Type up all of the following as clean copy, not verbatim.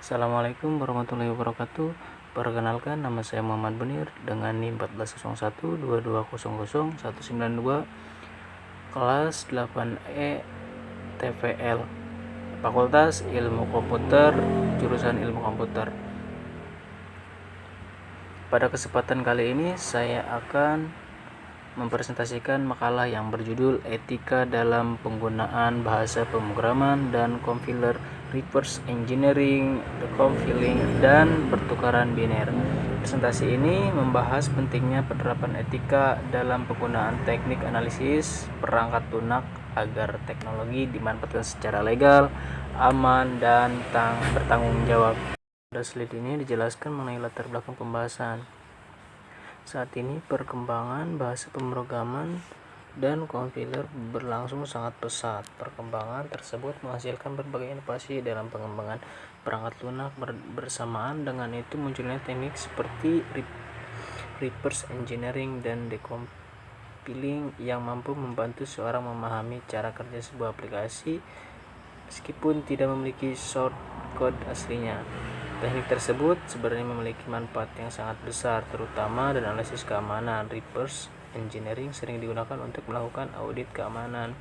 Assalamualaikum warahmatullahi wabarakatuh. Perkenalkan, nama saya Muhammad Bunir dengan NIM 140122000192, kelas 8E TVL, Fakultas Ilmu Komputer, jurusan Ilmu Komputer. Pada kesempatan kali ini saya akan mempresentasikan makalah yang berjudul Etika dalam Penggunaan Bahasa Pemrograman dan Kompiler, Reverse Engineering, Decompiling, dan Pertukaran Biner. Presentasi ini membahas pentingnya penerapan etika dalam penggunaan teknik analisis perangkat lunak agar teknologi dimanfaatkan secara legal, aman, dan bertanggung jawab. Pada slide ini dijelaskan mengenai latar belakang pembahasan. Saat ini perkembangan bahasa pemrograman dan kompiler berlangsung sangat pesat. Perkembangan tersebut menghasilkan berbagai inovasi dalam pengembangan perangkat lunak. Bersamaan dengan itu munculnya teknik seperti reverse engineering dan decompiling yang mampu membantu seorang memahami cara kerja sebuah aplikasi meskipun tidak memiliki source code aslinya. Teknik tersebut sebenarnya memiliki manfaat yang sangat besar, terutama dalam analisis keamanan. Reverse engineering sering digunakan untuk melakukan audit keamanan,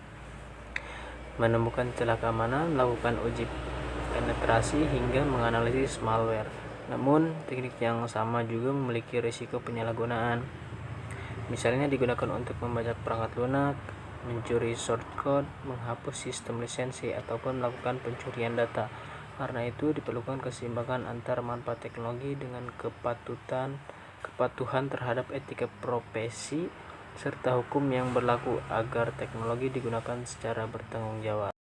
menemukan celah keamanan, melakukan uji penetrasi, hingga menganalisis malware. Namun, teknik yang sama juga memiliki risiko penyalahgunaan. Misalnya digunakan untuk membajak perangkat lunak, mencuri source code, menghapus sistem lisensi, ataupun melakukan pencurian data. Karena itu diperlukan keseimbangan antara manfaat teknologi dengan kepatuhan terhadap etika profesi serta hukum yang berlaku agar teknologi digunakan secara bertanggung jawab.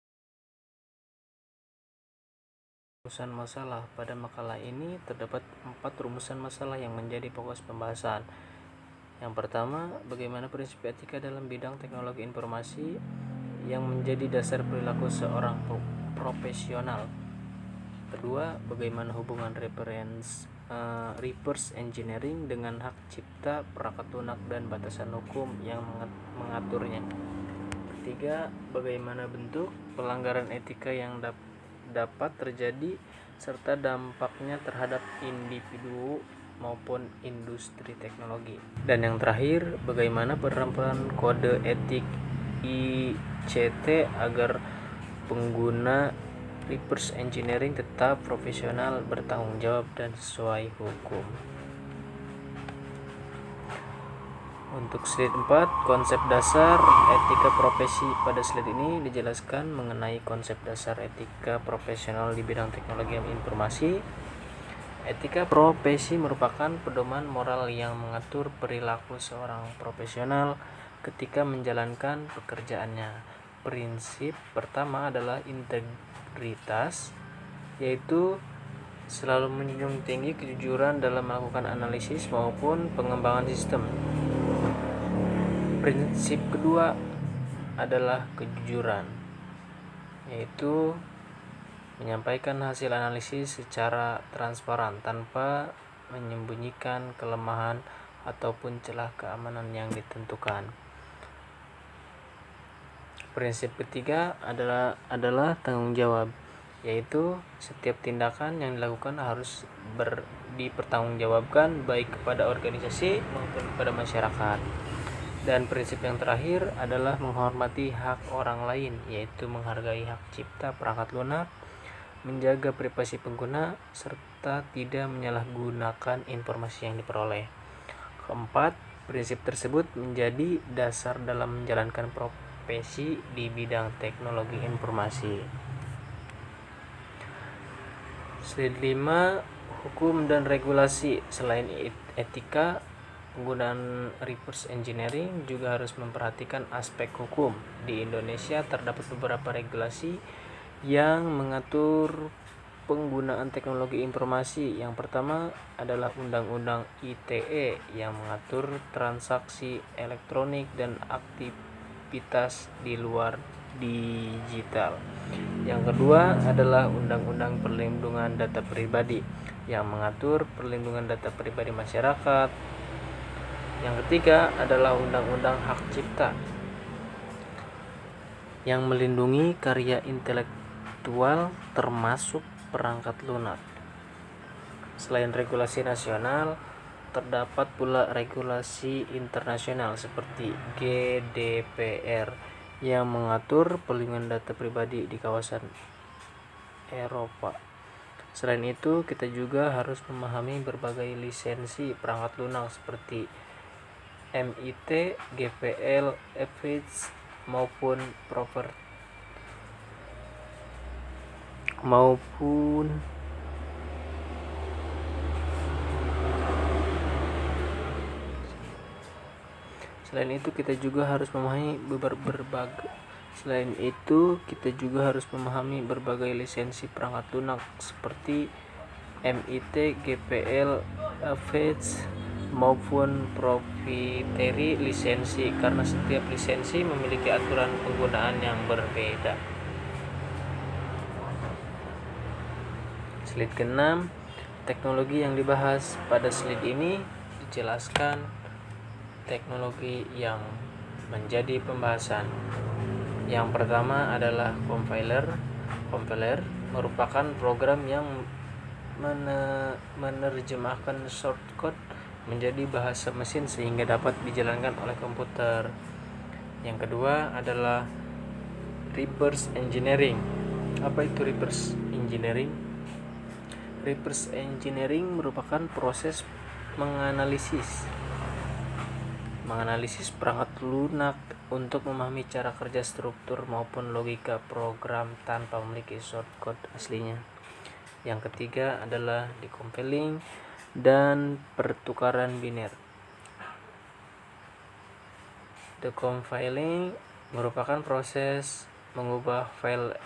Rumusan masalah. Pada makalah ini terdapat 4 rumusan masalah yang menjadi fokus pembahasan. Yang pertama, bagaimana prinsip etika dalam bidang teknologi informasi yang menjadi dasar perilaku seorang profesional. Kedua, bagaimana hubungan reverse engineering dengan hak cipta, perangkat lunak, dan batasan hukum yang mengaturnya. Ketiga, bagaimana bentuk pelanggaran etika yang dapat terjadi serta dampaknya terhadap individu maupun industri teknologi. Dan yang terakhir, bagaimana penerapan kode etik ICT agar pengguna reverse engineering tetap profesional, bertanggung jawab, dan sesuai hukum. Untuk slide 4, konsep dasar etika profesi. Pada slide ini dijelaskan mengenai konsep dasar etika profesional di bidang teknologi informasi. Etika profesi merupakan pedoman moral yang mengatur perilaku seorang profesional ketika menjalankan pekerjaannya. Prinsip pertama adalah integritas, yaitu selalu menjunjung tinggi kejujuran dalam melakukan analisis maupun pengembangan sistem. Prinsip kedua adalah kejujuran, yaitu menyampaikan hasil analisis secara transparan tanpa menyembunyikan kelemahan ataupun celah keamanan yang ditentukan. Prinsip ketiga adalah tanggung jawab, yaitu setiap tindakan yang dilakukan harus dipertanggungjawabkan baik kepada organisasi maupun kepada masyarakat. Dan prinsip yang terakhir adalah menghormati hak orang lain, yaitu menghargai hak cipta perangkat lunak, menjaga privasi pengguna, serta tidak menyalahgunakan informasi yang diperoleh. Keempat, prinsip tersebut menjadi dasar dalam menjalankan profesi di bidang teknologi informasi. Slide 5, hukum dan regulasi. Selain etika, penggunaan reverse engineering juga harus memperhatikan aspek hukum. Di Indonesia terdapat beberapa regulasi yang mengatur penggunaan teknologi informasi. Yang pertama adalah Undang-Undang ITE yang mengatur transaksi elektronik dan aktivitas di luar digital. Yang kedua adalah Undang-Undang Perlindungan Data Pribadi yang mengatur perlindungan data pribadi masyarakat. Yang ketiga adalah Undang-Undang Hak Cipta yang melindungi karya intelektual termasuk perangkat lunak. Selain regulasi nasional, terdapat pula regulasi internasional seperti GDPR yang mengatur perlindungan data pribadi di kawasan Eropa. Selain itu, kita juga harus memahami berbagai lisensi perangkat lunak seperti MIT, GPL, FH Selain itu kita juga harus memahami berbagai lisensi perangkat lunak seperti MIT, GPL, FH maupun proprietary lisensi, karena setiap lisensi memiliki aturan penggunaan yang berbeda. Slide ke-6, teknologi yang dibahas pada slide ini dijelaskan teknologi yang menjadi pembahasan. Yang pertama adalah compiler. Compiler merupakan program yang menerjemahkan shortcode menjadi bahasa mesin sehingga dapat dijalankan oleh komputer. Yang kedua adalah reverse engineering. Apa itu reverse engineering? Reverse engineering merupakan proses menganalisis perangkat lunak untuk memahami cara kerja, struktur maupun logika program tanpa memiliki shortcode aslinya. Yang ketiga adalah decompiling dan pertukaran biner. Decompiling merupakan proses mengubah file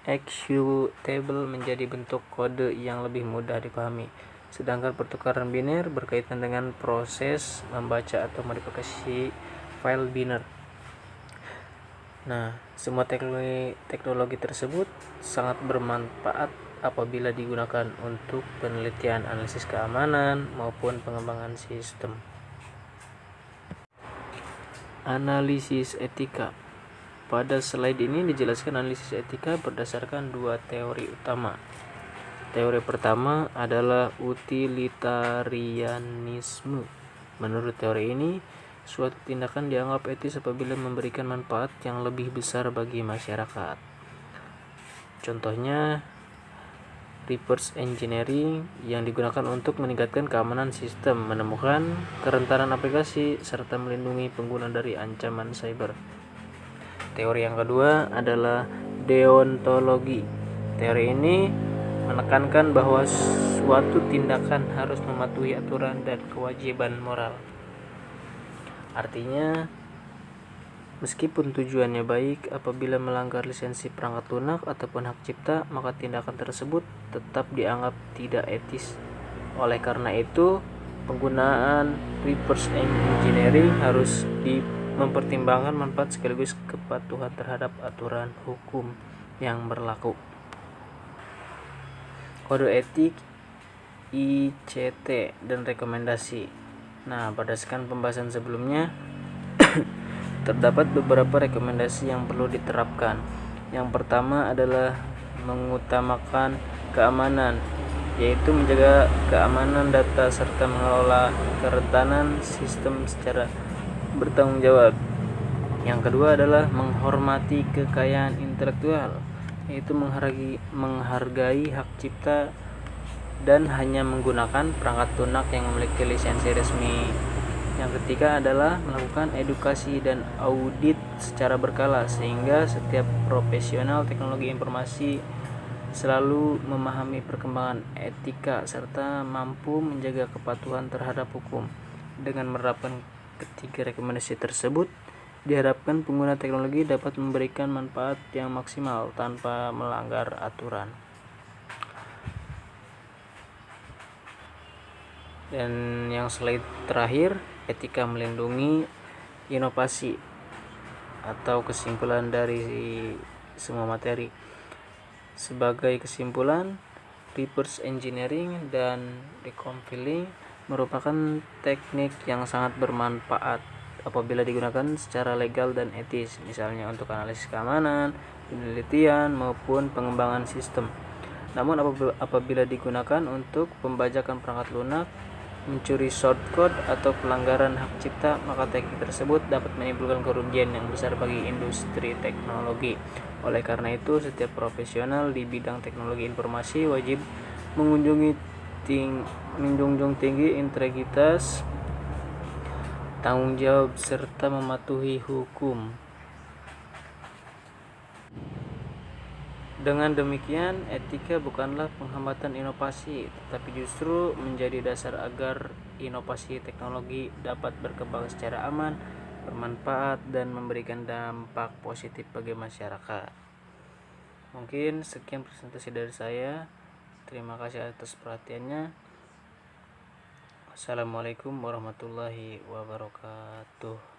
executable menjadi bentuk kode yang lebih mudah dipahami. Sedangkan pertukaran biner berkaitan dengan proses membaca atau modifikasi file biner. Nah, semua teknologi tersebut sangat bermanfaat apabila digunakan untuk penelitian, analisis keamanan, maupun pengembangan sistem. Analisis etika. Pada slide ini dijelaskan analisis etika berdasarkan dua teori utama. Teori pertama adalah utilitarianisme. Menurut teori ini, suatu tindakan dianggap etis apabila memberikan manfaat yang lebih besar bagi masyarakat. Contohnya, reverse engineering yang digunakan untuk meningkatkan keamanan sistem, menemukan kerentanan aplikasi, serta melindungi pengguna dari ancaman cyber. Teori yang kedua adalah deontologi. Teori ini menekankan bahwa suatu tindakan harus mematuhi aturan dan kewajiban moral. Artinya, meskipun tujuannya baik, apabila melanggar lisensi perangkat lunak ataupun hak cipta, maka tindakan tersebut tetap dianggap tidak etis. Oleh karena itu, penggunaan reverse engineering harus mempertimbangkan manfaat sekaligus kepatuhan terhadap aturan hukum yang berlaku. Kode etik ICT dan rekomendasi. Nah, berdasarkan pembahasan sebelumnya, terdapat beberapa rekomendasi yang perlu diterapkan. Yang pertama adalah mengutamakan keamanan, yaitu menjaga keamanan data serta mengelola kerentanan sistem secara bertanggung jawab. Yang kedua adalah menghormati kekayaan intelektual, yaitu menghargai hak cipta dan hanya menggunakan perangkat lunak yang memiliki lisensi resmi. Yang ketiga adalah melakukan edukasi dan audit secara berkala sehingga setiap profesional teknologi informasi selalu memahami perkembangan etika serta mampu menjaga kepatuhan terhadap hukum. Dengan menerapkan ketiga rekomendasi tersebut, diharapkan pengguna teknologi dapat memberikan manfaat yang maksimal tanpa melanggar aturan. Dan yang slide terakhir, etika melindungi inovasi atau kesimpulan dari semua materi. Sebagai kesimpulan, reverse engineering dan decompiling merupakan teknik yang sangat bermanfaat apabila digunakan secara legal dan etis, misalnya untuk analisis keamanan, penelitian, maupun pengembangan sistem. Namun apabila digunakan untuk pembajakan perangkat lunak, mencuri shortcode atau pelanggaran hak cipta, maka teknik tersebut dapat menimbulkan kerugian yang besar bagi industri teknologi. Oleh karena itu, setiap profesional di bidang teknologi informasi wajib menjunjung tinggi integritas, tanggung jawab, serta mematuhi hukum. Dengan demikian, etika bukanlah penghambatan inovasi, tetapi justru menjadi dasar agar inovasi teknologi dapat berkembang secara aman, bermanfaat, dan memberikan dampak positif bagi masyarakat. Mungkin sekian presentasi dari saya. Terima kasih atas perhatiannya. Assalamualaikum warahmatullahi wabarakatuh.